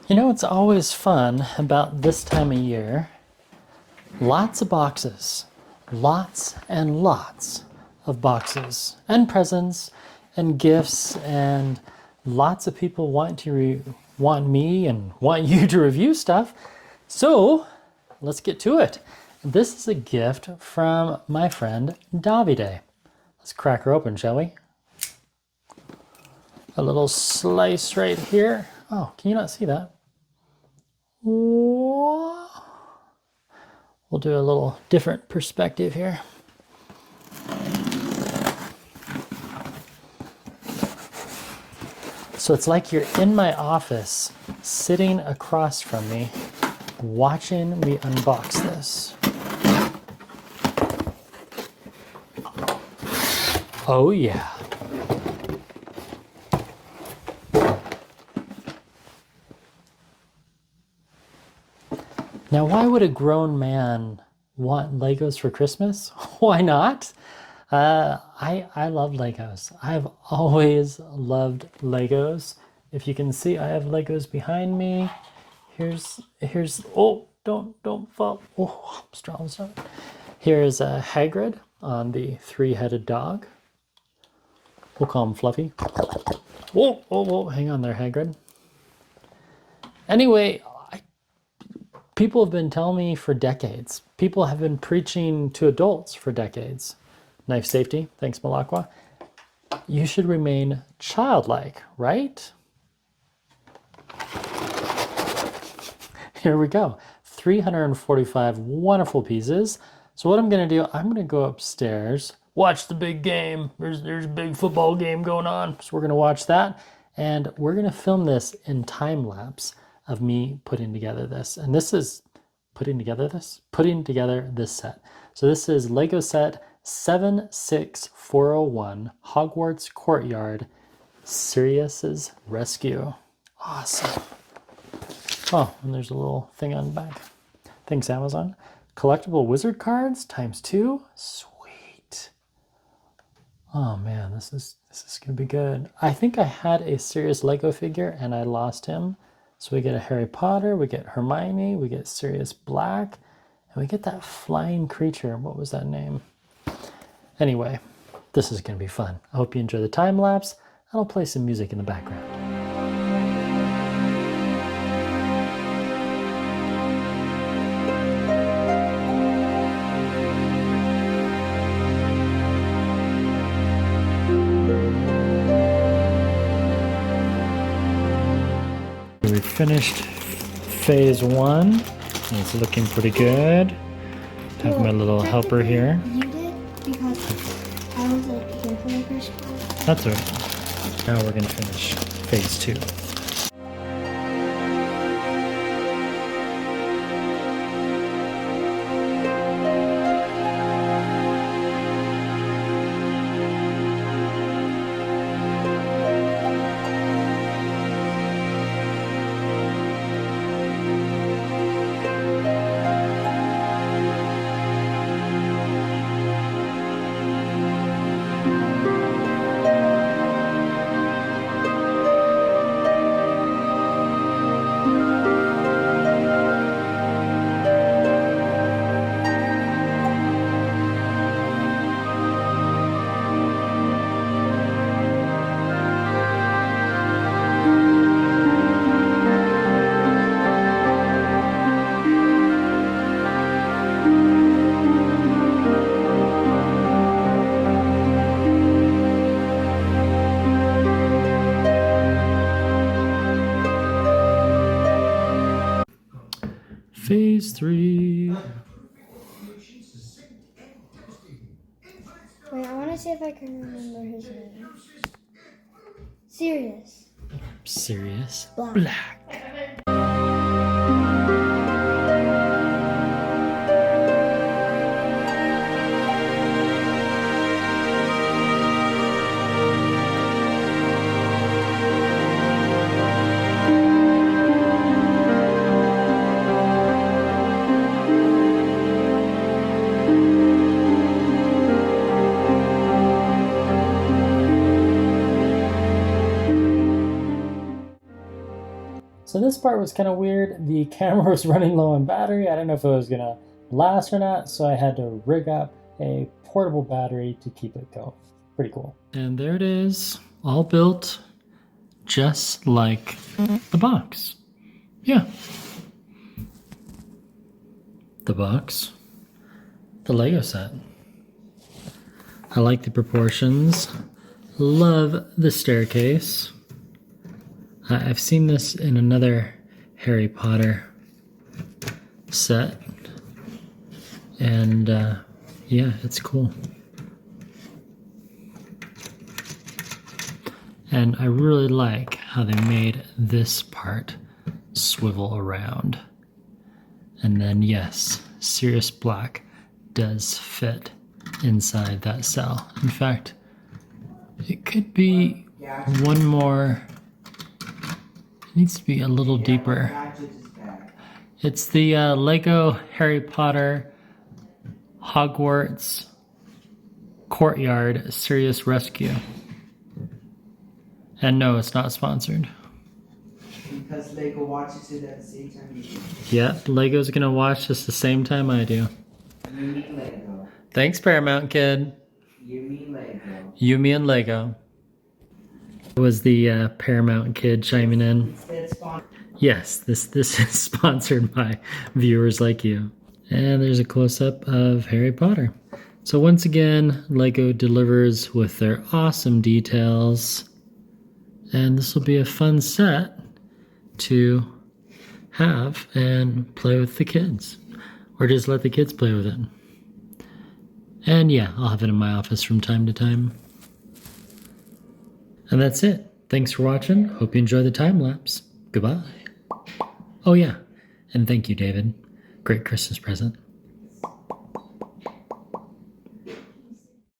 You know, it's always fun about this time of year. Lots of boxes. Lots and lots of boxes and presents and gifts, and lots of people want me and want you to review stuff. So let's get to it. This is a gift from my friend Davide. Let's crack her open, shall we? A little slice right here. Oh, can you not see that? We'll do a little different perspective here. So it's like you're in my office, sitting across from me, watching me unbox this. Oh yeah. Now, why would a grown man want Legos for Christmas? Why not? I love Legos. I've always loved Legos. If you can see, I have Legos behind me. Here's oh, don't fall. Oh, I'm strong. Here's a Hagrid on the three-headed dog. We'll call him Fluffy. Whoa, hang on there, Hagrid. Anyway, people have been telling me for decades. People have been preaching to adults for decades. Knife safety, thanks Malakwa. You should remain childlike, right? Here we go. 345 wonderful pieces. So what I'm gonna do, I'm gonna go upstairs, watch the big game. There's a big football game going on. So we're gonna watch that. And we're gonna film this in time lapse of me putting together this. And this is putting together this set. So this is Lego set 76401, Hogwarts Courtyard, Sirius Rescue. Awesome. Oh, and there's a little thing on the back. Thanks, Amazon. Collectible wizard cards ×2. Sweet. Oh man, this is gonna be good. I think I had a Sirius Lego figure and I lost him. So we get a Harry Potter, we get Hermione, we get Sirius Black, and we get that flying creature. What was that name? Anyway, this is gonna be fun. I hope you enjoy the time lapse. I'll play some music in the background. We finished phase 1. It's looking pretty good. Have my little helper here. You did? Because I wasn't here for the first part. That's all right. Now we're going to finish phase 2. Phase 3. Wait, I want to see if I can remember his name. Sirius Black. So this part was kind of weird. The camera was running low on battery. I don't know if it was gonna last or not, so I had to rig up a portable battery to keep it going. Pretty cool. And there it is, all built just like the box. Yeah. The box. The Lego set. I like the proportions. Love the staircase. I've seen this in another Harry Potter set. And yeah, it's cool. And I really like how they made this part swivel around. And then yes, Sirius Black does fit inside that cell. In fact, it could be one more, it needs to be a little deeper. It's the Lego Harry Potter Hogwarts Courtyard Sirius Rescue. And no, it's not sponsored. Because Lego watches it at the same time you do. Yeah, Lego's gonna watch this the same time I do. You mean Lego. Thanks, Paramount Kid. You mean Lego. You, me, and Lego. It was the Paramount Kid chiming in. Yes, this is sponsored by viewers like you. And there's a close-up of Harry Potter. So once again, Lego delivers with their awesome details. And this will be a fun set to have and play with the kids. Or just let the kids play with it. And yeah, I'll have it in my office from time to time. And that's it. Thanks for watching. Hope you enjoy the time lapse. Goodbye. Oh yeah, and thank you, David. Great Christmas present.